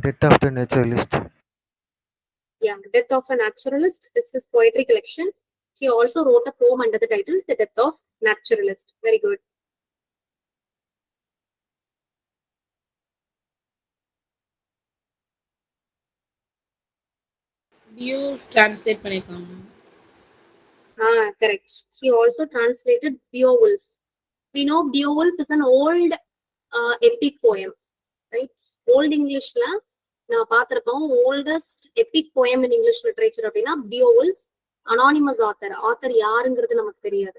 Death of the Naturalist. Yeah, Death of a Naturalist is his poetry collection. He also wrote a poem under the title The Death of Naturalist. Very good. Translate பண்ணிருக்காங்க. Correct. He also translated Beowulf. We know Beowulf is an old epic poem, right? Old English la நான் பார்த்திருப்போம் oldest epic poem in English literature அப்படின்னா Beowulf, anonymous author யாருங்கிறது நமக்கு தெரியாது.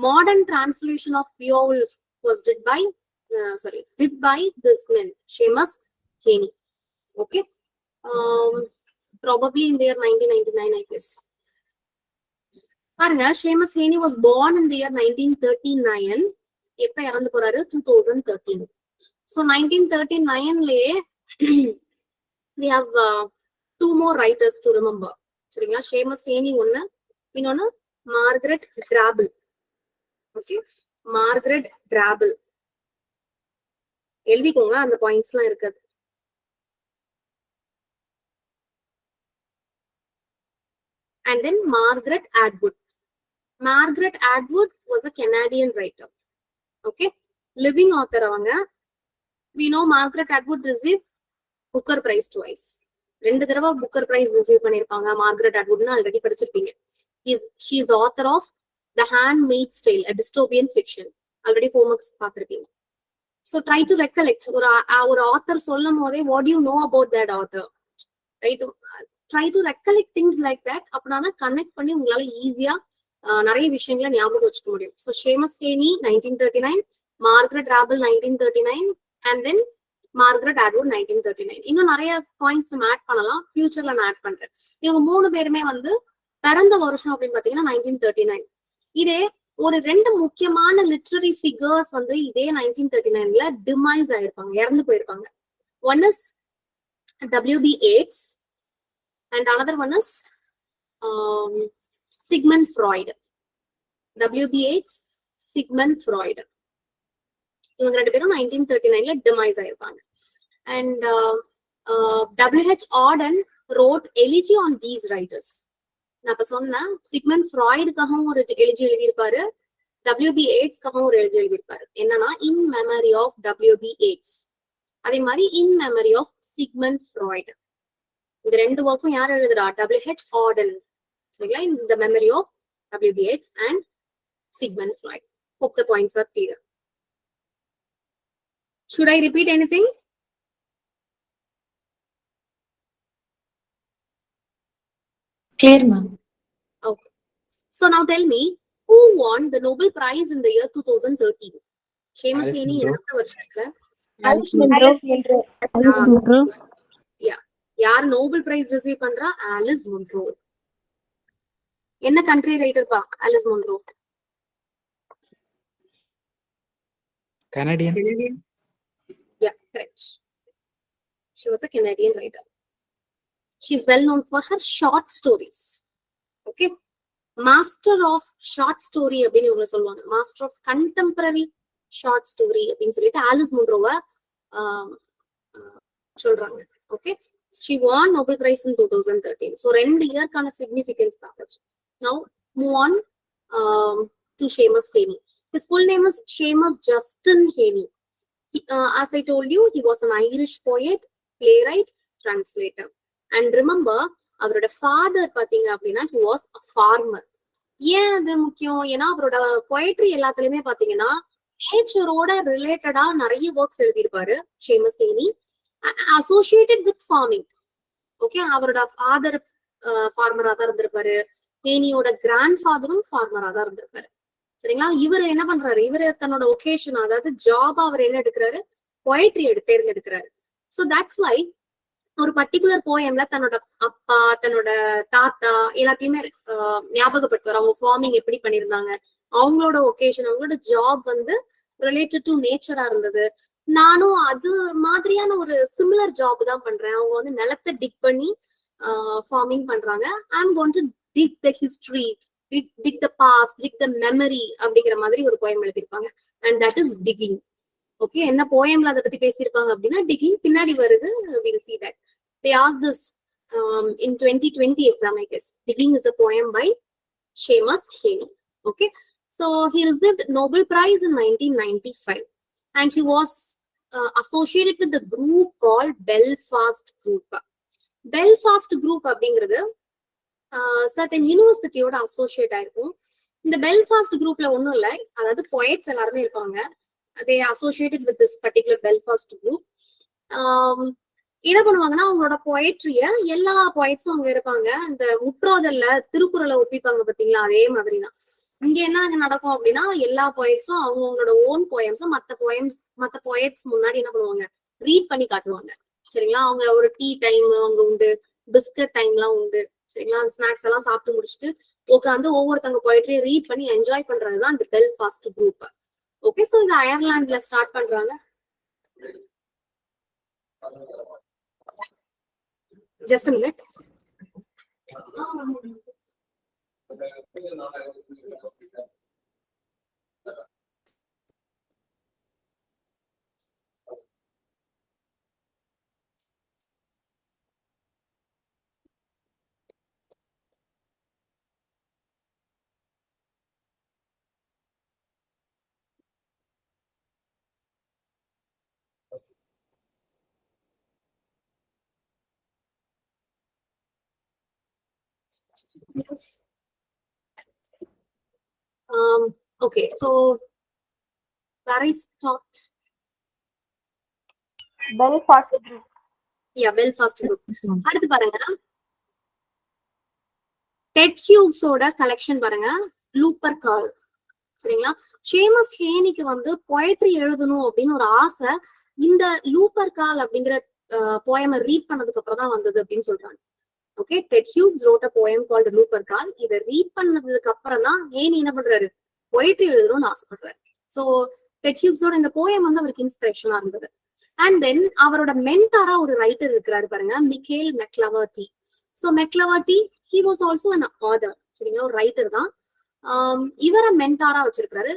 Modern translation of Beowulf was did by this man, Seamus Heaney. Okay. Probably in the year 1999, I guess. பாருங்க, Seamus Heaney was born in the year 1939. எப்ப இறந்து போறாரு? 2013. So 1939லயே we have two more writers to remember. சரிங்களா? Seamus Heaney ஒண்ணு, இன்னொன்னு Margaret Drabble. Okay, Margaret Drabble. எழுதிக்கோங்க, அந்த points எல்லாம் இருக்குது. And then Margaret Atwood. Margaret Atwood was a Canadian writer. Okay, living author அவங்க. We know Margaret Atwood received Booker Prize twice. 2 தடவை Booker Prize receive பண்ணிருப்பாங்க. Margaret Atwoodனு already படிச்சிருப்பீங்க. She is author of The Handmaid's Tale, a dystopian fiction. Already homeworks பார்த்திருப்பீங்க. So try to recollect. ஒரு author சொல்லும் போதே what do you know about that author? Right? Try to recollect things like that. அப்படின்னா connect பண்ணி உங்களால ஈஸியா நிறைய விஷயங்களை ஞாபகம் வச்சுக்க முடியும். So Seamus Heaney 1939, Margaret Drabble 1939, and then Margaret Atwood 1939. இன்னும் நிறைய பாயிண்ட்ஸ் நம்ம ஆட் பண்ணலாம். ஃபியூச்சர்ல நான் ஆட் பண்றேன். இவங்க 3 பேருமே வந்து பிறந்த வருஷம் அப்படின்னு பாத்தீங்கன்னா 1939. இதே ஒரு 2 முக்கியமான லிட்ரரி ஃபிகர்ஸ் வந்து இதே 1939ல டிமைஸ் ஆயிருப்பாங்க, இறந்து போயிருப்பாங்க. One is W.B. Yeats and another one is Sigmund Freud. W.B. Yeats, Sigmund Freud. இவங்க 2 பேரும் 1939ல demise ஆயிருப்பாங்க. And W.H. Auden wrote elegy on these writers. நான் இப்ப சொன்னேன், சிக்மண்ட் ஃப்ராய்டுக்காகவும் ஒரு எழுதி எழுதியிருப்பாரு, W.B. Yeatsக்காகவும் ஒரு எழுதி எழுதியிருப்பாரு. என்னன்னா இன் மெமரி ஆஃப் W.B. Yeats. அதே மாதிரி in memory of Sigmund Freud. இந்த 2 ஒர்க்கும் யார் எழுதுறா? W.H. Auden. சரிங்களா? In the memory of W.B. Yeats and Sigmund Freud. Hope the points are clear. Should I repeat anything? Clear, ma'am. Okay. So now tell me, who won the Nobel Prize in the year 2013? Seamus Heaney எந்த வருஷத்துல? Alice Munro. Yeah. யார் Nobel prize receive பண்றா? Alice Munro. என்ன country writer பா Alice Munro? Canadian. Yeah, correct. She was a Canadian writer. She is well known for her short stories. Okay, master of short story அப்படின்னு இவங்க சொல்லுவாங்க. Master of contemporary short story அப்படின்னு சொல்லிட்டு Alice முன்ரோவை சொல்றாங்க. Okay, she won Nobel Prize in 2013. So 2 இயர்க்கான significance பார்த்தாச்சு. Now move on to Seamus Heaney. His full name is Seamus Justin Heaney. As I told you, he was an Irish poet, playwright, translator. And remember, அவரோட father பாத்தீங்க அப்படின்னா he was a farmer. ஏன் அது முக்கியம்? ஏன்னா அவரோட poetry எல்லாத்துலயுமே பாத்தீங்கன்னா நேச்சரோட ரிலேட்டடா நிறைய ஒர்க்ஸ் எழுதியிருப்பாரு Seamus Heaney, associated with farming. Okay, அவரோட ஃபாதர் ஃபார்மரா தான் இருந்திருப்பாரு. ஹேனியோட கிராண்ட் ஃபாதரும் ஃபார்மரா தான் இருந்திருப்பாரு. சரிங்களா? இவர் என்ன பண்றாரு? இவரு தன்னோட ஒகேஷன், அதாவது ஜாப், அவர் என்ன எடுக்கிறாரு? பொயட்ரி தேர்ந்தெடுக்கிறாரு. ஸோ தட்ஸ் வை ஒரு பர்டிகுலர் போயம்ல தன்னோட அப்பா, தன்னோட தாத்தா எல்லாத்தையுமே ஞாபகப்படுத்துவார். அவங்க ஃபார்மிங் எப்படி பண்ணிருந்தாங்க, அவங்களோட ஒகேஷன், அவங்களோட ஜாப் வந்து ரிலேட்டட் டு நேச்சரா இருந்தது. நானும் அது மாதிரியான ஒரு சிமிலர் ஜாப் தான் பண்றேன். அவங்க வந்து நிலத்தை டிக் பண்ணி ஃபார்மிங் பண்றாங்க. I am going to dig the history, dig the past, dig the memory அப்படிங்கிற மாதிரி ஒரு போயம் எழுதியிருப்பாங்க. And that is digging. Okay, என்ன போயம்ல அதை பத்தி பேசியிருப்பாங்க அப்படின்னா digging பின்னாடி வருது. we'll see that they asked this in 2020 exam, I guess. Digging is a poem by Seamus Heaney. Okay, so he received Nobel Prize in 1995 and he was associated with the group called Belfast Group. Belfast Group அப்படிங்கிறது certain யூனிவர்சிட்டியோட associate ஆயிருக்கும். இந்த Belfast குரூப்ல ஒன்றும் இல்லை, அதாவது poets எல்லாருமே இருப்பாங்க. they associated with this particular Belfast group. என்ன பண்ணுவாங்கன்னா அவங்களோட பொயட்ரிய எல்லா பொயட்ஸும் அங்க இருப்பாங்க. இந்த முற்றோதல்ல திருக்குறளை ஒப்பிப்பாங்க பாத்தீங்களா, அதே மாதிரிதான் இங்க என்ன நடக்கும் அப்படின்னா எல்லா பொயட்ஸும் அவங்களோட ஓன் போயம்ஸும் மத்த பொயட்ஸ் முன்னாடி என்ன பண்ணுவாங்க, ரீட் பண்ணி காட்டுவாங்க. சரிங்களா, அவங்க ஒரு டீ டைம் அவங்க உண்டு, பிஸ்கட் டைம் எல்லாம் உண்டு. சரிங்களா, ஸ்நாக்ஸ் எல்லாம் சாப்பிட்டு முடிச்சுட்டு உட்காந்து ஒவ்வொருத்தவங்க பொயட்ரியை ரீட் பண்ணி என்ஜாய் பண்றதுதான் இந்த பெல்ஃபாஸ்ட் குரூப். ஓகே, சோ இந்த அயர்லாந்துல ஸ்டார்ட் பண்றாங்க. Just a minute. Okay, so where I stopped? Belfast group. Yeah, Belfast group. அடுத்து பாருங்க, டெட் ஹியூக்ஸோட கலெக்ஷன் பாருங்க, லூப்பர் கால். சரிங்களா, சேமஸ் ஹேனிக்கு வந்து பொயட்ரி எழுதணும் அப்படின்னு ஒரு ஆசை இந்த லூப்பர் கால் அப்படிங்கிற போயமை ரீட் பண்ணதுக்கு அப்புறம் தான் வந்தது அப்படின்னு சொல்றாங்க. Okay, Ted Hughes wrote a poem called Lupercal. இதை ரீட் பண்ணதுக்கு அப்புறம் தான் ஹேனி என்ன பண்றாரு, பொயட்ரி எழுதணும்னு ஆசைப்படுறாரு. சோ டெட் ஹியூக்ஸோட இந்த போயம் வந்து அவருக்கு இன்ஸ்பிரேஷனா இருந்தது. அண்ட் தென் அவரோட மென்டாரா ஒரு ரைட்டர் இருக்கிறாரு பாருங்க, Michael McLaverty. So McLaverty he was also an author. சரிங்களா, ஒரு ரைட்டர் தான். இவரை மென்டாரா வச்சிருக்காரு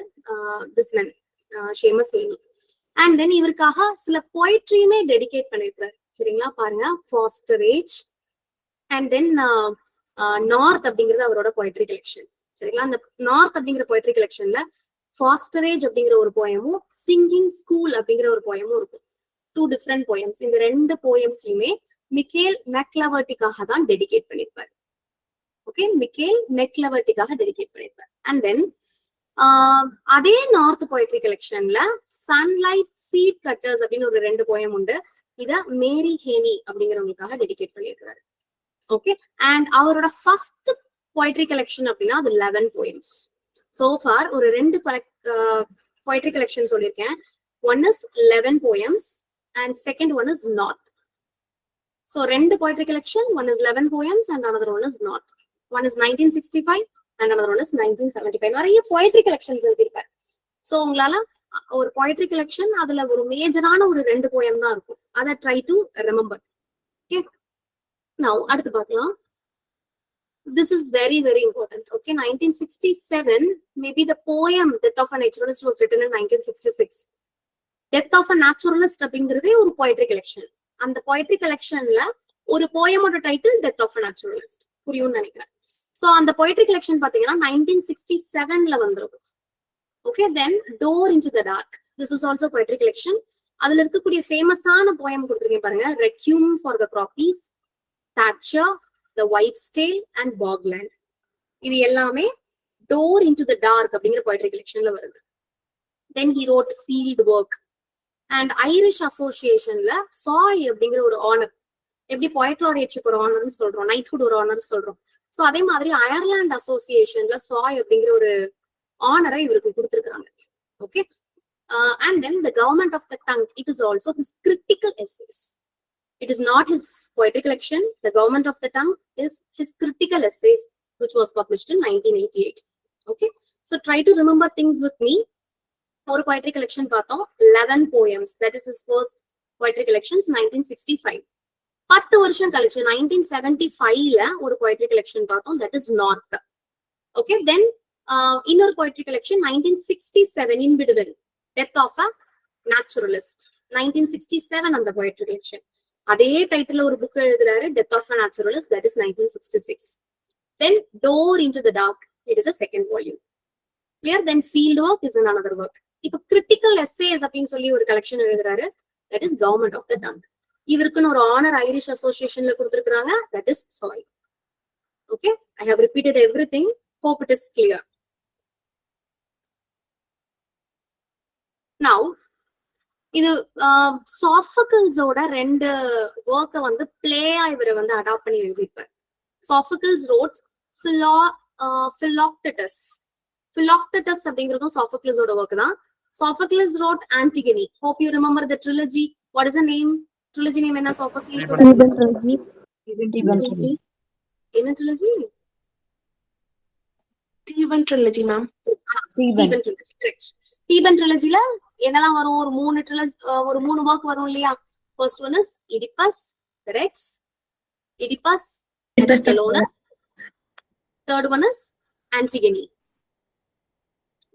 this man same as Haney. And then இவருக்காக சில பொயட்ரியுமே டெடிகேட் பண்ணிருக்காரு. சரிங்களா, பாருங்க, ஃபாஸ்டரேஜ் அண்ட் தென் நார்த் அப்படிங்கிறது அவரோட பொயட்ரி கலெக்ஷன். சரிங்களா, அந்த நார்த் அப்படிங்கிற பொயட்ரி கலெக்ஷன்ல ஃபாஸ்டரேஜ் அப்படிங்கிற ஒரு போயமும் சிங்கிங் ஸ்கூல் அப்படிங்கிற ஒரு போயமும் இருக்கும். 2 different poems. இந்த 2 போயம்ஸையுமே மிக்கேல் மெக்லவர்டிக்காக தான் டெடிகேட் பண்ணிருப்பாரு. ஓகே, மிக்கேல் மெக்லவர்டிக்காக டெடிகேட் பண்ணிருப்பாரு. அண்ட் தென் அதே நார்த் பொயட்ரி கலெக்ஷன்ல சன்லைட் சீட் கட்டர்ஸ் அப்படின்னு ஒரு 2 போயம் உண்டு. இத மேரி ஹேனி அப்படிங்கிறவங்களுக்காக டெடிகேட் பண்ணிருக்காரு. ஓகே, அண்ட் அவரோட ஃபர்ஸ்ட் பொயட்ரி கலெக்ஷன் அப்படின்னா அது 11 poems. So far ஒரு 2 பொயட்ரி கலெக்ஷன் சொல்லியிருக்கேன். One is 11 poems and second one is North. So 2 poetry collection, one is 11 poems and another one is North. One is 1965 and another one is 1975. நிறைய poetry collections எழுதிருப்பார். So உங்களால ஒரு poetry collection அதுல ஒரு மேஜரான ஒரு 2 poem தான் இருக்கும். அதை try to remember. Okay. Now அடுத்து பார்க்கலாம். This is very, very important. Okay, 1967, maybe the poem Death of a Naturalist was written in 1966. Death of a Naturalist அப்படிங்கிறதே ஒரு poetry collection. அந்த poetry collectionல ஒரு poemோட title Death of a Naturalist. புரியும்னு நினைக்கிறேன். So அந்த poetry collection பாத்தீங்கன்னா 1967ல வந்திருக்கும். Okay, then Door into the Dark. This is also poetry collection. அதுல இருக்கக்கூடிய ஃபேமஸான poem கொடுத்திருக்கேன் பாருங்க, Requiem for the Croppies, Thatcher, The Wife's Tale and Bogland. இது எல்லாமே Door into the Dark அப்படிங்கிற poetry collectionல வருது. Then he wrote Field Work. And Irish Associationல Sai அப்படிங்கிற ஒரு ஆனர், எப்படி poet laureateship ஒரு ஆனர்னு சொல்றோம், நைட்ஹுட் ஒரு ஆனர் சொல்றோம். சோ அதே மாதிரி அயர்லாந்து அசோசியேஷன்ல சாய் அப்படிங்கிற ஒரு ஆனரை இவருக்கு கொடுத்திருக்காங்க. Okay, and then the Government of the Tongue, it is also his critical essays. It is not his poetry collection. The Government of the Tongue is his critical essays, which was published in 1988. Okay, so try to remember things with me. ஒரு poetry collection பார்த்தோம், 11 poems. That is his first poetry collections, 1965. 10 வருஷம் கழிச்சு 1975ல ஒரு poetry collection பார்த்தோம், that is North. Okay, then இன்னொரு poetry collection 1967 in between, Death of a naturalist. 1967 அந்த poetry collection. அதே title ஒரு புக் எழுதுறாரு, Death of a Naturalist, that is 1966. Then Door into the Dark, it is a second volume. Clear? Then Field Work is another work. இப்ப critical essays அப்படின்னு சொல்லி ஒரு collection எழுதுறாரு, that is Government of the Dunk. இவருக்குன்னு ஒரு honour Irish அசோசியேஷன்ல கொடுத்திருக்காங்க, that is Soil. Okay, I have repeated everything, hope it is clear. Now இது சாஃபக்கிள்ஸோட ரெண்டு ஒர்க்கை வந்து பிளேயா இவரை வந்து அடாப்ட் பண்ணி எழுதியிருப்பார். சாஃபக்கிள்ஸ் ரோட் Philoctetus. Philoctetus அப்படிங்கிறதும் சாஃபக்கிள்ஸோட ஒர்க் தான். Sophocles wrote Antigone. Hope you remember the trilogy. What is the name? Trilogy name என்ன? Sophocles trilogy. என்ன trilogy? Theban trilogy, ma'am. Theban trilogy, correct. Theban trilogyல என்னெல்லாம் வரும்? ஒரு மூணு ஒர்க் வரும் இல்லையா? First one is Oedipus, the Rex, Oedipus and Colonus. Third one is Antigone.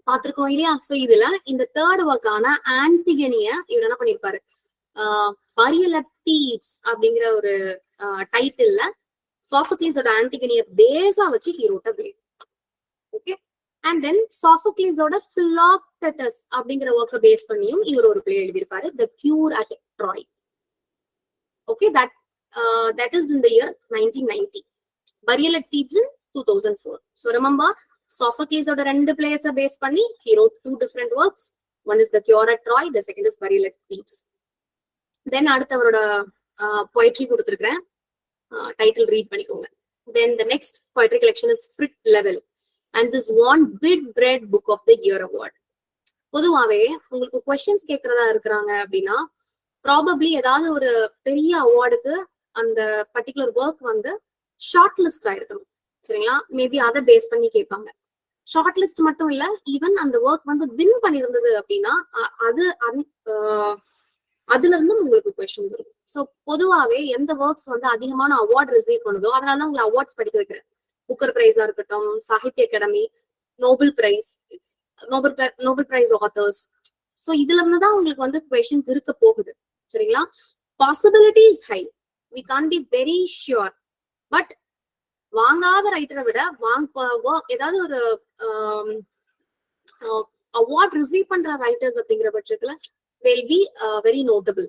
பாத்திருக்கோம் இல்லையா? சோ இதுல இந்த தேர்ட் ஒர்க்கான ஆன்டிகனிய இவர் என்ன பண்ணிருப்பாரு, Burial at Thebes அப்படிங்கிற ஒரு டைட்டில்ல சாஃபோக்ளீஸோட ஆன்டிகனிய பேஸா வச்சு he wrote a play. Okay, and then சாஃபோக்ளீஸோட Philoctetus அப்படிங்கிற ஒர்க்க பேஸ் பண்ணியும் இவர் ஒரு பிளே எழுதியிருப்பாரு, The Cure at Troy. Okay, that is in the year 1990. Burial at Thebes in 2004. So remember, Sophocles oda rendu plays base panni he wrote two different works. One is The Cure at Troy, the second is Burial at Thebes. Then அடுத்தவரோட poetry கொடுத்திருக்கேன், title read பண்ணிக்கோங்க. Then the next poetry collection is Sprit Level and this won Bid Bread Book of the Year award. பொதுவாவே உங்களுக்கு questions கேக்குறதா இருக்கிறாங்க அப்படின்னா probably ஏதாவது ஒரு பெரிய அவார்டுக்கு அந்த பர்டிகுலர் ஒர்க் வந்து ஷார்ட் லிஸ்ட் ஆயிருக்கணும், சரிங்களா? மேபி அதை பேஸ் பண்ணி கேட்பாங்க. ஷார்ட் லிஸ்ட் மட்டும் இல்ல, ஈவன் அந்த ஒர்க் வந்து வின் பண்ணியிருந்தது அப்படின்னா அதுல இருந்தும் உங்களுக்கு கொஸ்டின்ஸ் இருக்கும். ஸோ பொதுவாவே எந்த ஒர்க்ஸ் வந்து அதிகமான அவார்ட் ரிசீவ் பண்ணுதோ அதனாலதான் உங்களை அவார்ட்ஸ் படிக்க வைக்கிறேன். புக்கர் பிரைஸா இருக்கட்டும், Sahitya Akademi, Nobel prize authors. So இதுல இருந்துதான் உங்களுக்கு வந்து கொஸ்டின்ஸ் இருக்க போகுது, சரிங்களா? Possibility is high, we can be very sure. But வாங்காத ரைட்டரை விட ஏதாவது ஒரு அவார்ட் ரிசீவ் பண்ற ரைட்டர்ஸ் அப்படிங்கிற பட்சத்துல they'll be very notable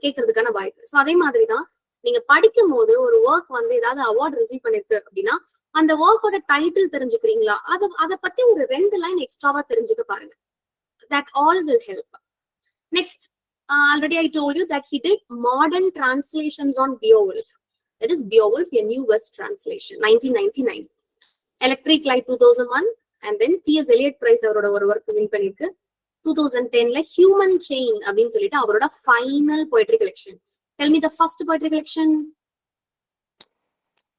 கேட்கறதுக்கான வாய்ப்பு. ஸோ அதே மாதிரிதான் நீங்க படிக்கும் போது ஒரு ஒர்க் வந்து ஏதாவது அவார்ட் ரிசீவ் பண்ணிருக்கு அப்படின்னா அந்த ஒர்க்கோட டைட்டில் தெரிஞ்சுக்கிறீங்களா, அதை பத்தி ஒரு 2 லைன் எக்ஸ்ட்ராவா தெரிஞ்சுக்க பாருங்க. That all will help. Next, already I told you that he did modern translations on Beowulf. That is Beowulf, a New West translation, 1999. Electric Light 2001, and then T.S. Eliot Prize அவரோட ஒரு work win பண்ணிருக்கு. 2010ல Human Chain அப்படின்னு சொல்லிட்டு அவரோட final poetry collection. Tell me the first poetry collection.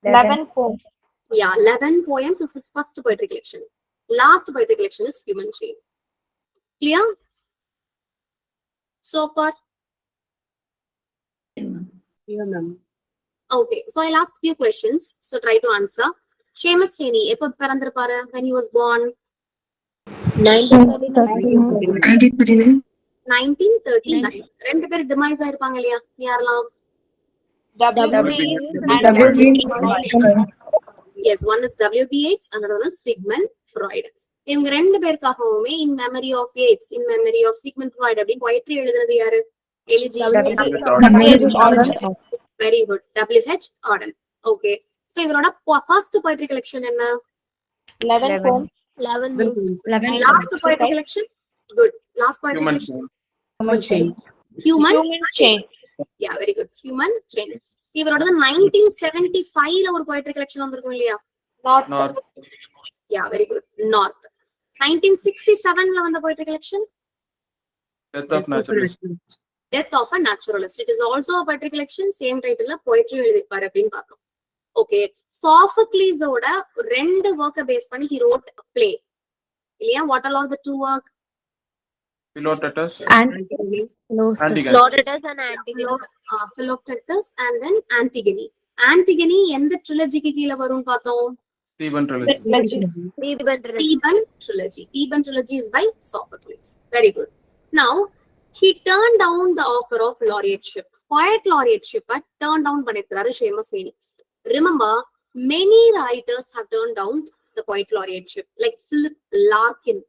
11 poems. Yeah, 11 poems is his first poetry collection. Last poetry collection is Human Chain. Clear? So far? Yeah, ma'am. Okay, so I'll ask few questions, so try to answer. Seamus Heaney, எப்ப பிறந்திருப்பாரு? When he was born? 1939. ரெண்டு பேர் demise ஆயிருப்பாங்க இல்லையா? யாரெல்லாம்? Yes, one is W.B. Yeats, another one is Sigmund Freud. இவங்க ரெண்டு பேருக்காகவுமே in memory of Yeats, in memory of Sigmund Freud அப்படின்னு poetry எழுதுனது யாரு? Very good, W.H. Auden. Okay, so இவரோட first poetry collection என்ன? 11 poems. Last poetry collection? Good. Last poetry collection? Human Chain. Yeah, very good. Human Chain. இவரோட 1975ல ஒரு poetry collection வந்திருக்கும் இல்லையா? North. Yeah, very good. North. 1967ல வந்த poetry collection? Death of Naturalist. Death of a Naturalist. It is also a poetry collection. Same title poetry எழுதிருப்பாரு அப்படின்னு பார்த்தோம். Okay, Sophocles ஓட ரெண்டு ஒர்க்க பேஸ் பண்ணி he wrote a play. இல்லையா? What are all the two work? Philoctetus. Philoctetus and then Antigone. Antigone எந்த trilogyக்கு கீழ வரும்னு பார்த்தோம்? Theban trilogy. Theban trilogy. Theban trilogy is by Sophocles. Very good. Now, He turned down the offer of laureateship. Poet laureateship turned down பண்ணிருக்காரு Sheamus Haney. Remember, many writers have turned down the poet laureateship, like Philip Larkin,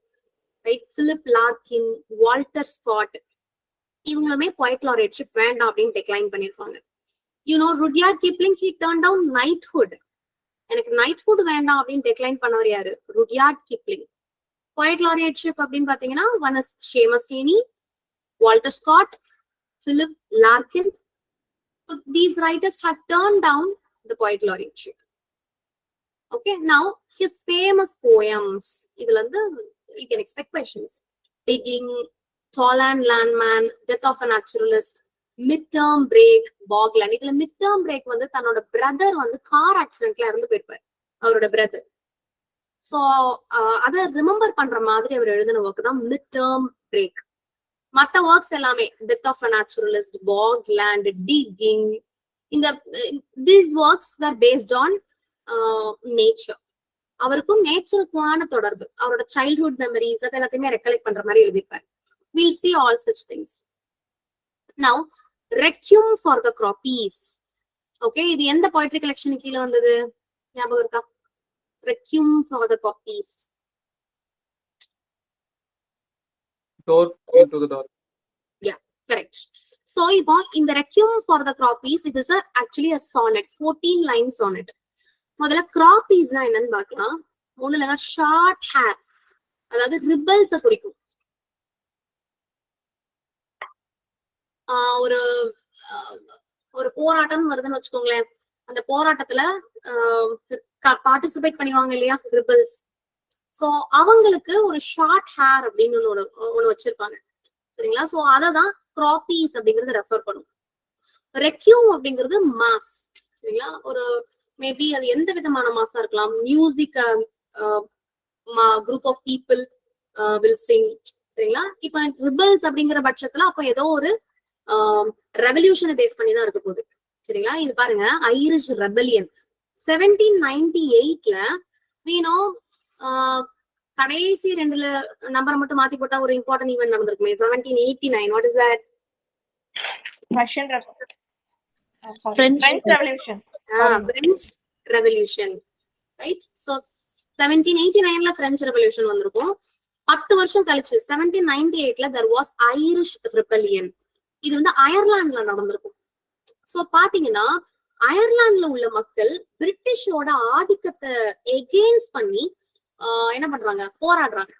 right? Philip Larkin, Walter Scott. இவங்களுமே poet laureateship வேண்டாம் அப்படின்னு decline பண்ணிருப்பாங்க. You know, Rudyard Kipling, he turned down knighthood. எனக்கு knighthood வேண்டாம் அப்படின்னு decline பண்ணவர் யாரு? Rudyard Kipling. Poet laureateship அப்படின்னு பாத்தீங்கன்னா one is Seamus Heaney, Walter Scott, Philip Larkin. So these writers have turned down the poet laureateship. Okay, now his famous poems. இதுல இருந்து you can expect questions. Digging, Tall and Landman, Death of a Naturalist, Midterm Break, Bogland. இதுல Midterm Break வந்து தன்னோட brother வந்து car ஆக்சிடென்ட்ல இறந்து போயிருப்பாரு, அவரோட பிரதர். சோ அத ரிமெம்பர் பண்ற மாதிரி அவர் எழுதின ஒர்க் தான் Midterm Break. மத்த ஒர்க்ஸ் எல்லாமே Death of a Naturalist, Bogland, Digging, இந்த these works were based on nature. அவருக்கும் நேச்சருக்குமான தொடர்பு, அவரோட சைல்ட்ஹுட் மெமரிஸ் அது எல்லாத்தையுமே ரெக்கலெக்ட் பண்ற மாதிரி எழுதிப்பார். We'll see all such things. Now, Requiem for the Croppies. Okay, இது எந்த poetry collection கீழ வந்தது ஞாபகம் இருக்கா? Requiem for the Croppies. Door into the dark. Yeah, correct. So, இப்போ இந்த Requiem for the Croppies, it is actually a sonnet, 14 line sonnet. முதல்ல கிராப்பீஸ்னா என்னன்னு பார்க்கலாம். ஒண்ணு இல்லைன்னா ஷார்ட் ஹேர், அதாவது ரிபல்ஸ குறிக்கும். ஒரு ஒரு போராட்டம் வருதுன்னு வச்சுக்கோங்களேன், அந்த போராட்டத்துல பார்ட்டிசிபேட் பண்ணுவாங்க இல்லையா ரிபல்ஸ். சோ அவங்களுக்கு ஒரு ஷார்ட் ஹேர் அப்படின்னு ஒண்ணு வச்சிருப்பாங்க, சரிங்களா? சோ அததான் கிராப்பீஸ் அப்படிங்கறது ரெஃபர் பண்ணும். ரெக்யூம் அப்படிங்கிறது மாஸ், சரிங்களா? ஒரு மேபி அது எந்த விதமான மாஸா இருக்கலாம். Music group of people will sing, சரிங்களா? இப்ப ரிபல்ஸ் அப்படிங்கிற பட்சத்துல அப்ப ஏதோ ஒரு ரெவல்யூஷனை பேஸ் பண்ணி தான் இருக்க போகுது, சரிங்களா? இது பாருங்க, ஐரிஷ் ரெபலியன் 1798ல வீணோ கடைசி 2 நம்பரை மட்டும் மாத்தி போட்டா ஒரு இம்பார்ட்டன்ட் ஈவென்ட் நடந்திருக்குமே. 1789, what is that? Russian French Revolution. French Revolution, right? So 1789ல French Revolution வந்திருக்கும். 10 வருஷம் கழிச்சு 1798ல there was Irish Rebellion. இது வந்து அயர்லாந்துல நடந்திருக்கும். சோ பாத்தீங்கன்னா அயர்லாந்துல உள்ள மக்கள் பிரிட்டிஷோட ஆதிக்கத்தை எகெயின்ஸ்ட் பண்ணி என்ன பண்றாங்க, போராடுறாங்க.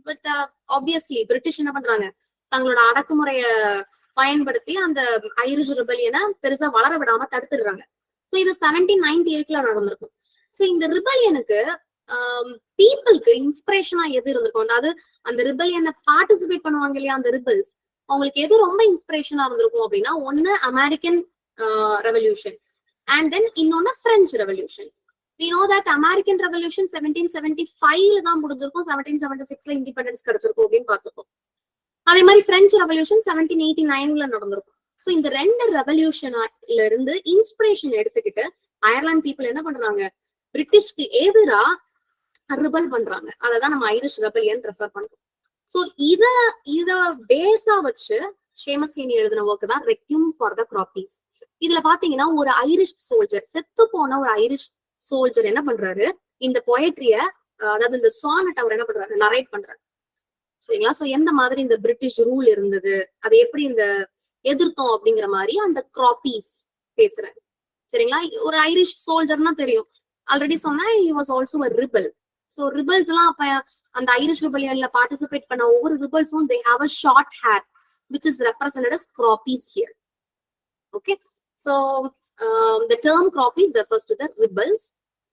பட் ஆப்வியஸ்லி பிரிட்டிஷ் என்ன பண்றாங்க, தங்களோட அடக்குமுறைய பயன்படுத்தி அந்த ஐரிஷ் ரிபல்லியனை பெருசா வளர விடாம தடுத்துடுறாங்க. சோ இது 1798ல நடந்திருக்கும். சோ இந்த ரிபல்லியனுக்கு பீப்புளுக்கு இன்ஸ்பிரேஷனா எது இருந்திருக்கும், அதாவது அந்த ரிபல்லியனை பார்ட்டிசிபேட் பண்ணுவாங்க இல்லையா அந்த ரிபல்ஸ், அவங்களுக்கு எது ரொம்ப இன்ஸ்பிரேஷனா இருந்திருக்கும் அப்படின்னா, ஒன்னு அமெரிக்கன் ரெவல்யூஷன் அண்ட் தென் இன்னொன்னு French revolution. We know that American Revolution 1775ல தான் முடிஞ்சிருக்கும், 1776ல இண்டிபெண்டன்ஸ் கிடைச்சிருக்கும் அப்படின்னு பார்த்திருக்கோம். அதே மாதிரி பிரெஞ்சு ரெவல்யூஷன் 1789ல நடந்திருக்கும். சோ இந்த 2 ரெவல்யூஷன்ல இருந்து இன்ஸ்பிரேஷன் எடுத்துக்கிட்டு அயர்லாந்து பீப்புள் என்ன பண்றாங்க, பிரிட்டிஷ்க்கு எதிரா ரிபல் பண்றாங்க. அததான் நம்ம ஐரிஷ் ரெபல்லியன் ரெஃபர் பண்றோம். சோ இத பேஸா வச்சு ஷேமஸ் ஹேனி எழுதின ஒர்க் தான் ரெக்யூம் ஃபார் த கிராப்பீஸ். இதுல பாத்தீங்கன்னா ஒரு ஐரிஷ் சோல்ஜர், செத்து போன ஒரு ஐரிஷ் சோல்ஜர் என்ன பண்றாரு, இந்த பொயட்ரிய அதாவது இந்த சானட் அவர் என்ன பண்றாரு, நரேட் பண்றாரு, சரிங்களா? சோ எந்த மாதிரி இந்த பிரிட்டிஷ் ரூல் இருந்தது, அதை எப்படி இந்த எதிர்த்தோம் அப்படிங்கிற மாதிரி அந்த கிராப்பீஸ் பேசுறாரு, சரிங்களா? ஒரு ஐரிஷ் சோல்ஜர்னா தெரியும், ஆல்ரெடி சொன்னா he was also a rebel. So rebels எல்லாம் அப்ப அந்த ஐரிஷ் ரிபல்லியன்ல பார்ட்டிசிபேட் பண்ண ஒவ்வொரு ரிபல்ஸும் they have a short hair which is represented as croppies here. Okay, so the term croppies refers to the rebels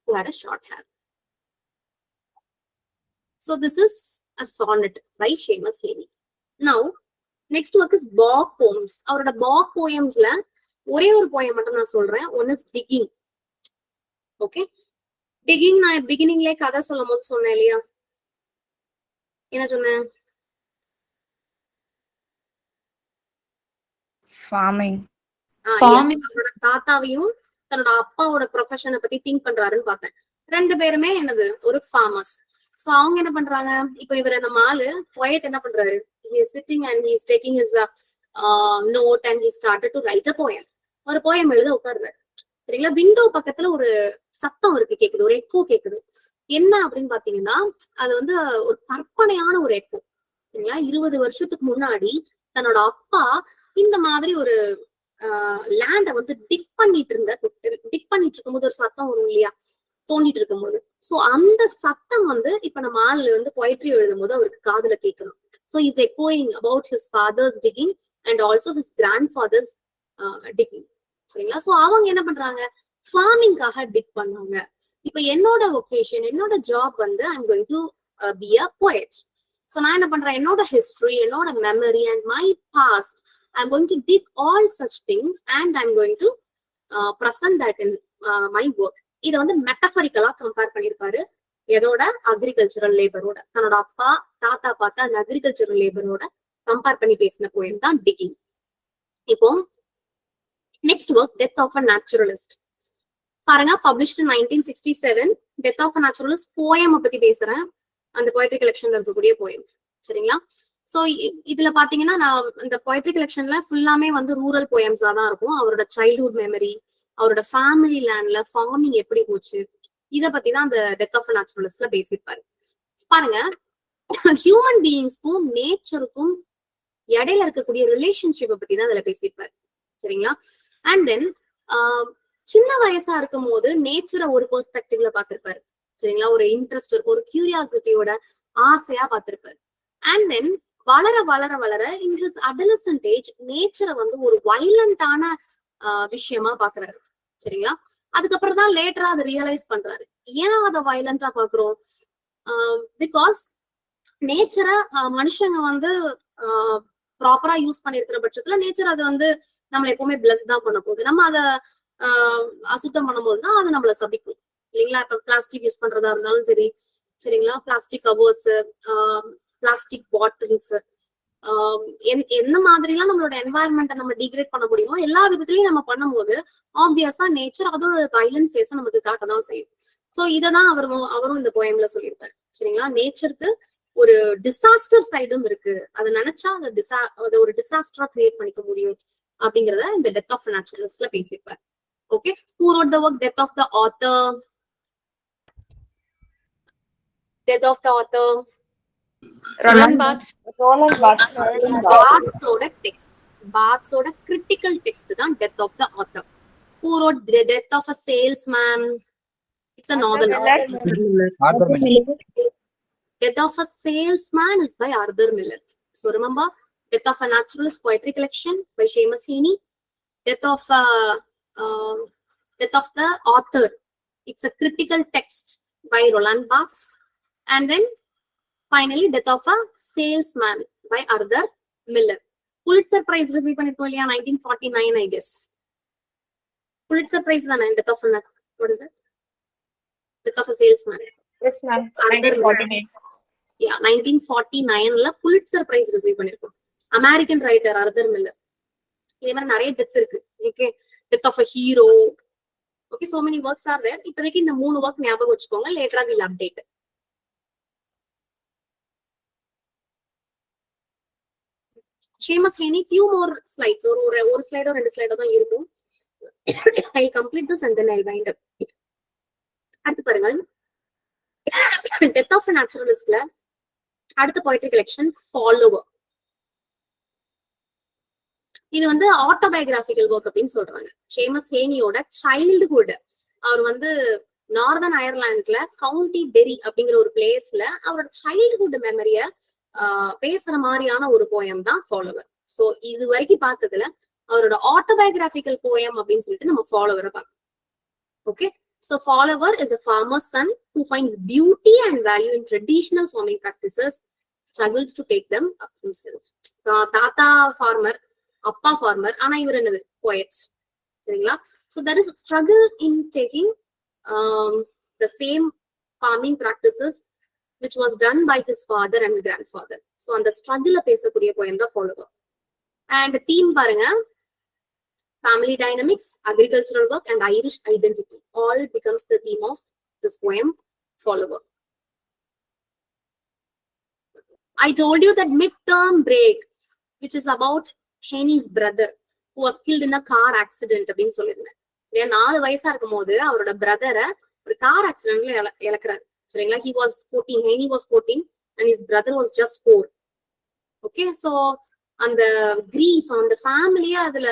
who had a short hair. So this is a sonnet by Seamus Heaney. Now next work is bog poems. அவரோட bog poemsல ஒரே ஒரு poem மட்டும் நான் சொல்றேன். One is digging. Okay, digging நான் beginningல கதை சொல்லும் போது சொன்னேன் இல்லையா, என்ன சொன்னேன்? farming. அவரோட தாத்தாவையும் தன்னோட அப்பாவோட ப்ரொஃபஷனை பத்தி திங்க் பண்றாருன்னு பார்த்தேன். 2 பேருமே என்னது, ஒரு ஃபார்மர்ஸ். சோ அவங்க என்ன பண்றாங்க, இப்ப இவர் நம்ம ஆளு பொயட் என்ன பண்றாரு, he is sitting and he is taking his note and he started to write a poem. ஒரு poem எழுத உட்கார்றாரு. சரிங்களா? விண்டோ பக்கத்துல ஒரு சத்தம் இருக்கு, கேக்குது, ஒரு எக்கோ கேக்குது. என்ன அப்படின்னு பாத்தீங்கன்னா அது வந்து ஒரு கற்பனையான ஒரு எக்கோ. சரிங்களா? 20 வருஷத்துக்கு முன்னாடி தன்னோட அப்பா இந்த மாதிரி ஒரு லேண்ட வந்து டிக் பண்ணிட்டு இருக்கும்போது ஒரு சத்தம் வரும் இல்லையா, தோண்டிட்டு இருக்கும் போது. சோ அந்த சத்தம் வந்து இப்ப நம்ம ஆள் வந்து பொயட்ரி எழுதும் போது அவருக்கு காதுல கேட்கணும். So he's echoing about his father's digging and also his grandfather's digging. சரிங்களா? சோ அவங்க என்ன பண்றாங்க, ஃபார்மிங்காக டிக் பண்ணாங்க. இப்ப என்னோட ஒகேஷன், என்னோட ஜாப் வந்து I am going to be a poet. So நான் என்ன பண்றேன், என்னோட ஹிஸ்டரி, என்னோட memory and my past, I am going to dig all such things and I am going to present that in my work. இத வந்து மெட்டபரிக்கலா compare பண்ணிருப்பாரு எதோட, agricultural லேபரோட. தன்னோட அப்பா தாத்தா பார்த்த அந்த அக்ரிகல்ச்சரல் லேபரோட கம்பேர் பண்ணி பேசின போயம் தான் டிகிங். இப்போ next work, death of a naturalist. பாருங்க, published in 1967. Death of a naturalist poem பத்தி பேசுறேன், அந்த போயட்ரி கலெக்ஷன்ல இருக்கக்கூடிய போயம். சரிங்களா? சோ இதுல பாத்தீங்கன்னா நான் இந்த போயட்ரி கலெக்ஷன்ல ஃபுல்லாமே வந்து ரூரல் போயம்ஸா தான் இருக்கும். அவரோட சைல்ட்ஹுட் மெமரி, அவரோட ஃபேமிலி லேண்ட்ல ஃபார்மிங் எப்படி போச்சு, இத பத்தி தான் அந்த டெத் ஆஃப் நேச்சுரலிஸ்ட்ல பேசியிருப்பாரு. பாருங்க, ஹியூமன் பீயிங்ஸ்க்கும் நேச்சருக்கும் இடையில இருக்கக்கூடிய ரிலேஷன்ஷிப்பை பத்தி தான் அதுல பேசியிருப்பாரு. சரிங்களா? அண்ட் தென் சின்ன வயசா இருக்கும் போது நேச்சரை ஒரு பெர்ஸ்பெக்டிவ்ல பாத்திருப்பாரு. சரிங்களா? ஒரு இன்ட்ரெஸ்ட், ஒரு கியூரியாசிட்டியோட ஆசையா பாத்திருப்பாரு. அண்ட் தென் வளர வளர வளர இன் ஹிஸ் அடலசன்ட் ஏஜ் நேச்சரை வந்து ஒரு வைலண்டான விஷயமா பாக்குறாரு. சரிங்களா? அதுக்கப்புறம் தான் லேட்டரா அதை ரியலைஸ் பண்றாரு. ஏன் அதை வயலண்டா பாக்குறோம், பிகாஸ் நேச்சரை மனுஷங்க வந்து ப்ராப்பரா யூஸ் பண்ணிருக்கிற பட்சத்துல நேச்சர் அது வந்து நம்மள எப்பவுமே பிளஸ் தான் பண்ண போகுது. நம்ம அதை அசுத்தம் பண்ணும்போது தான் அது நம்மள சபிக்கும் இல்லைங்களா? இப்ப பிளாஸ்டிக் யூஸ் பண்றதா இருந்தாலும் சரி, சரிங்களா, பிளாஸ்டிக் கவர்ஸ், பிளாஸ்டிக் பாட்டில்ஸ், என்ன மாதிரி எல்லாம் நம்மளோட என்வாயன்மெண்ட்டை நம்ம டிகிரேட் பண்ண முடியுமோ எல்லா விதத்திலயும் நம்ம பண்ணும்போது ஆப்வியஸா நேச்சர் அதோட வைலண்ட் ஃபேஸ நமக்கு காட்டதான் செய்யும். சோ இததான் அவரும் இந்த போயம்ல சொல்லியிருப்பாரு. சரிங்களா? நேச்சருக்கு ஒரு டிசாஸ்டர் சைடும் இருக்கு, அதை நினைச்சா அதை ஒரு டிசாஸ்டரா கிரியேட் பண்ணிக்க முடியும் அப்படிங்கறத இந்த டெத் ஆஃப் நேச்சுரலிஸ்ட்ல பேசியிருப்பாரு. Okay, who wrote the work? Death of the author. Death of the author. Roland Barthes. Barthes-ஓட text. Barthes-ஓட critical text தான் Death of the author. Who wrote The Death of a Salesman? It's a novel. Arthur Miller. Death of a Salesman is by Arthur Miller. So remember, Death of a Naturalist poetry collection by Seamus Heaney. Death of the author, it's a critical text by Roland Barthes. And then finally Death of a Salesman by Arthur Miller. Pulitzer Prize receive பண்ணிருக்கோம் இல்லையா, 1949 I guess. Pulitzer Prize தானே Death of a, what is it? Death of a Salesman. Yes ma'am. 1949. Yeah, 1949ல Pulitzer Prize receive பண்ணிருக்கோம். American writer Arthur Miller. இதே மாதிரி நிறைய death இருக்கு. Okay, death of a hero. Okay, so many works are there. இப்போதைக்கு இந்த 3 work ஞாபகம் வச்சுக்கோங்க, லேட்டரா will update. Seamus Heaney, few more slides, ஒரு ஸ்லைடோ 2 ஸ்லைடோ தான் இருக்கும். I'll complete this and then I'll wind up. அடுத்து பாருங்க, டெத் ஆஃப் a நேச்சுரலிஸ்ட்ல அடுத்த poetry collection Follower. இது வந்து ஆட்டோபயோகிராபிக்கல் ஒர்க் அப்படின்னு சொல்றாங்க. சேமஸ் ஹேனியோட சைல்டுஹுட், அவர் வந்து நார்தர்ன் அயர்லாண்ட்ல கவுண்டி டெரி அப்படிங்கிற ஒரு பிளேஸ்ல அவரோட சைல்டுஹுட் மெமரிய பேசுற மாதிரியான ஒரு போயம் தான் ஃபாலோவர். சோ இது வரைக்கும் பார்த்ததுல அவரோட ஆட்டோபயோகிராபிக்கல் போயம் அப்படின்னு சொல்லிட்டு நம்ம ஃபாலோவரை பார்க்கணும். Okay, so follower is a farmer's son who finds beauty and value in traditional farming practices, struggles to take them up himself. தாத்தா ஃபார்மர், அப்பா ஃபார்மர், ஆனா இவர் என்னது போயட்ஸ். சரிங்களா? So there is a struggle in taking the same farming practices which was done by his father and grandfather. So அந்த struggle பேசக்கூடிய poem தான் Follower. And theme பாருங்க, family dynamics, agricultural work and Irish identity all becomes the theme of this poem Follower. I told you that midterm break, which is about Heaney's brother who was killed in a car accident அப்படின்னு சொல்லியிருந்தேன். சரியா, 4 வயசா இருக்கும் போது அவரோட பிரதரை ஒரு car ஆக்சிடென்ட்ல இழக்கிறாரு. சரிங்களா, he was 14, ஹெனி was 14 and his brother was just 4. Okay, so அந்த கிரீஃப், அந்த ஃபேமிலியா அதுல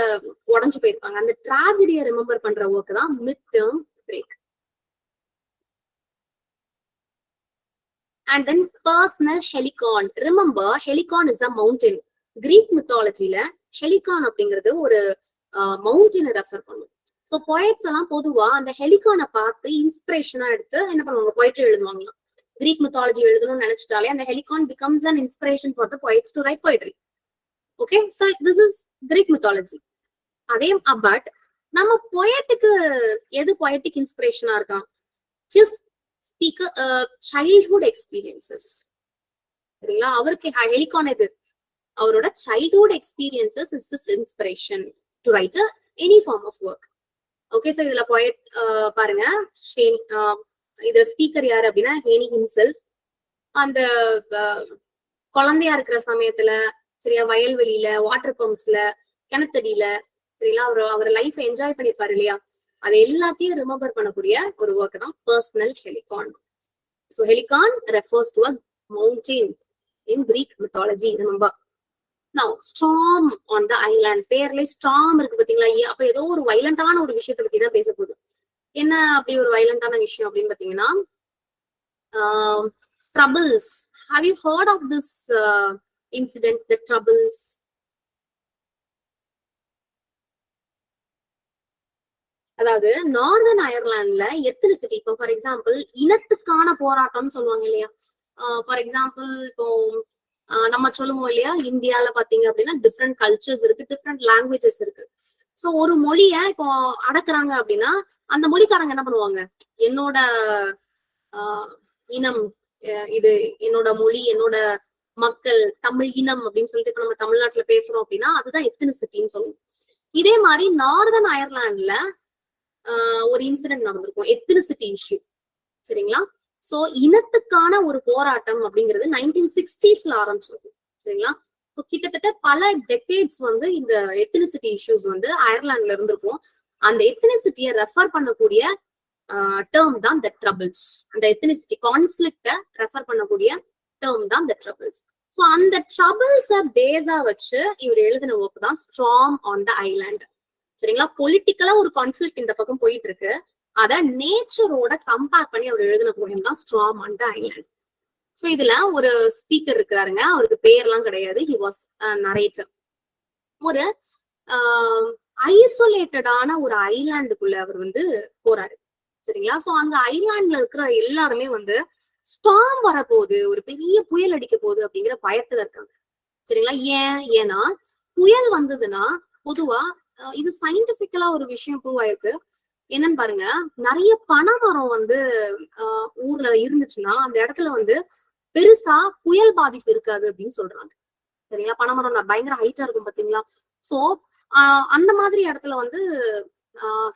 உடஞ்சு போயிருப்பாங்க. அந்த ட்ராஜடியை ரிமெம்பர் பண்ற ஒர்க் தான் mid term break. And then personal helicon. Remember, helicon is a mountain. Greek mythology-ல helicon அப்படிங்கிறது ஒரு மவுண்டனை ரெஃபர் பண்ணும். ஸோ போயட்ஸ் எல்லாம் பொதுவா அந்த ஹெலிகானை பார்த்து இன்ஸ்பிரேஷனா எடுத்து என்ன பண்ணுவாங்க, போய்ட்ரி எழுதுவாங்களாம். கிரீக் மித்தாலஜி எழுதணும்னு நினைச்சிட்டாலே அந்த Helicon becomes an inspiration for the poets to write poetry. Okay, so this is Greek mythology. அதே பட் நம்ம பொயட்டுக்கு எது பொயட்டிக் இன்ஸ்பிரேஷனா இருக்கான்? His speaker childhood experiences. சரிங்களா, அவருக்கு ஹெலிகான் எது? அவரோட childhood experiences is his inspiration to write any form of work. Okay, so இதுல போயட் பாருங்க, இதுல ஸ்பீக்கர் யாரு அப்படின்னா ஹேனி ஹிம்செல்ஃப். அந்த குழந்தையா இருக்கிற சமயத்துல சரியா, வயல்வெளியில, வாட்டர் பம்ப்ஸ்ல, கிணத்தடியில சரிங்களா, அவர் லைஃப் என்ஜாய் பண்ணிருப்பாரு இல்லையா, அது எல்லாத்தையும் ரிமெம்பர் பண்ணக்கூடிய ஒரு ஒர்க் தான் personal Helicon. So Helicon refers to a mountain in Greek mythology. Remember. Now, storm on the island. பேர்ல storm இருக்கு பாத்தீங்களா? அப்ப ஏதோ ஒரு வைலண்டான ஒரு விஷயத்தை பத்தி தான் பேச போகுது. என்ன அப்படி ஒரு வைலண்டான விஷயம் அப்படின்னு பாத்தீங்கன்னா, troubles. Have you heard of this incident, the troubles? அதாவது நார்தர்ன் அயர்லாண்ட்ல எத்தனிசிட்டி, இப்போ ஃபார் எக்ஸாம்பிள் இனத்துக்கான போராட்டம்னு சொல்லுவாங்க இல்லையா. ஃபார் எக்ஸாம்பிள் இப்போ நம்ம சொல்லுவோம் இல்லையா, இந்தியால பாத்தீங்க அப்படின்னா டிஃப்ரெண்ட் கல்ச்சர்ஸ் இருக்கு, டிஃப்ரெண்ட் லாங்குவேஜஸ் இருக்கு. சோ ஒரு மொழிய இப்போ அடக்குறாங்க அப்படின்னா அந்த மொழிக்காரங்க என்ன பண்ணுவாங்க, என்னோட இனம் இது, என்னோட மொழி, என்னோட மக்கள், தமிழ் இனம் அப்படின்னு சொல்லிட்டு இப்ப நம்ம தமிழ்நாட்டுல பேசுறோம் அப்படின்னா அதுதான் எத்தனிசிட்டின்னு சொல்லுவோம். இதே மாதிரி நார்தர்ன் அயர்லாண்ட்ல ஒரு இன்சிடென்ட் நடந்திருக்கும், எத்தனிசிட்டி இஷ்யூ. சரிங்களா, சோ இனத்துக்கான ஒரு போராட்டம் அப்படிங்கிறது 1960s ஆரம்பிச்சிருக்கும். சரிங்களா, சோ கிட்டத்தட்ட பல டெகேட்ஸ் வந்து இந்த எத்தனிசிட்டி இஷ்யூஸ் வந்து அயர்லாண்ட்ல இருந்திருக்கும். அந்த எத்தனிசிட்டியை ரெஃபர் பண்ணக்கூடிய டேர்ம் தான் த ட்ரபிள்ஸ். அந்த எத்தனிசிட்டி கான்ஃபிளிக்ட ரெஃபர் பண்ணக்கூடிய டேர்ம் தான் த ட்ரபிள்ஸ். சோ அந்த ட்ரபிள்ஸ பேஸா வச்சு இவர் எழுதின ஒர்க் தான் ஸ்டார்ம் ஆன் த ஐலாண்ட். சரிங்களா, பொலிட்டிக்கலா ஒரு கான்ஃபிளிக்ட் இந்த பக்கம் போயிட்டு இருக்கு, அத நேச்சரோட கம்பேர் பண்ணி அவர் எழுதின போயம் தான் storm on the island. So இதுல ஒரு ஸ்பீக்கர் இருக்கிறாருங்க, அவருக்கு பேர்லாம் கிடையாது, ஹி வாஸ் நரேட்டர். ஒரு ஐசோலேட்டடான ஒரு ஐலாண்டுக்குள்ள அவர் வந்து போறாரு. சரிங்களா, சோ அங்க ஐலாண்ட்ல இருக்கிற எல்லாருமே வந்து ஸ்டார்ம் வரப்போகுது, ஒரு பெரிய புயல் அடிக்க போகுது அப்படிங்கிற பயத்துல இருக்காங்க. சரிங்களா, ஏன்னா புயல் வந்ததுன்னா பொதுவா இது சயின்டிபிக்கலா ஒரு விஷயம் ப்ரூவ் ஆயிருக்கு. என்னன்னு பாருங்க, நிறைய பனைமரம் வந்து ஊர்ல இருந்துச்சுன்னா அந்த இடத்துல வந்து பெருசா புயல் பாதிப்பு இருக்காது அப்படின்னு சொல்றாங்க. சரிங்களா, பனைமரம் பயங்கர ஹைட்டா இருக்கும் பாத்தீங்களா. சோ அந்த மாதிரி இடத்துல வந்து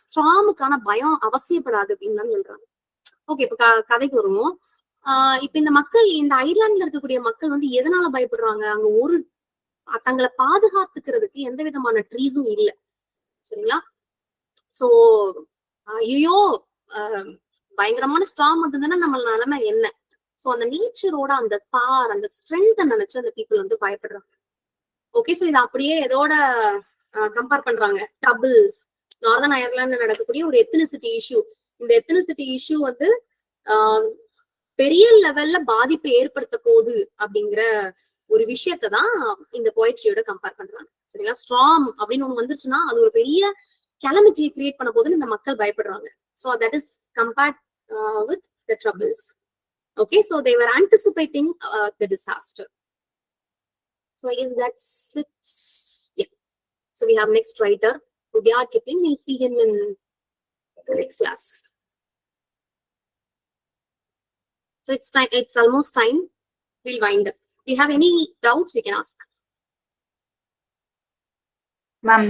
ஸ்டார்முக்கான பயம் அவசியப்படாது அப்படின்னு சொல்றாங்க. ஓகே, இப்ப கதைக்கு வருவோம். இப்ப இந்த மக்கள், இந்த ஐலாண்ட்ல இருக்கக்கூடிய மக்கள் வந்து எதனால பயப்படுறாங்க? அங்க ஒரு தங்களை பாதுகாத்துக்கிறதுக்கு எந்த விதமான ட்ரீஸும் இல்லை. சரிங்களா, சோ ஐயோ பயங்கரமான ஸ்ட்ராங் வந்ததுன்னா நம்ம நிலைமை என்ன? சோ அந்த நேச்சரோட அந்த பார், அந்த ஸ்ட்ரென்த்தை நினைச்சு அந்த பீப்புள் வந்து பயப்படுறாங்க. ஓகே, சோ இதை அப்படியே எதோட கம்பேர் பண்றாங்க? ட்ரபிள்ஸ், நார்தர்ன் அயர்லாண்ட்ல நடக்கக்கூடிய ஒரு எத்தனிசிட்டி இஷ்யூ. இந்த எத்தனிசிட்டி இஷ்யூ வந்து பெரிய லெவல்ல பாதிப்பை ஏற்படுத்த போகுது அப்படிங்கிற ஒரு விஷயத்த தான் இந்த போயட்ரியோட கம்பேர் பண்றாங்க. சரிங்களா, ஸ்ட்ராங் அப்படின்னு ஒண்ணு வந்துருச்சுன்னா அது ஒரு பெரிய calamity create பண்ண போதுன்னு இந்த மக்கள் பயப்படுறாங்க. So that is compared with the troubles. Okay, so they were anticipating the disaster. So I guess that's it. Yeah. So we have next writer, Rudyard Kipling. We'll see him in the next class. So it's time. It's almost time. We'll wind up. If you have any doubts, you can ask. Ma'am,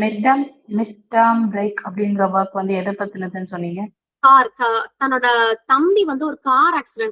mid term break அப்படிங்கிற work வந்து எதை பத்தினதுன்னு சொன்னீங்க? தன்னோட தம்பி வந்து ஒரு car accident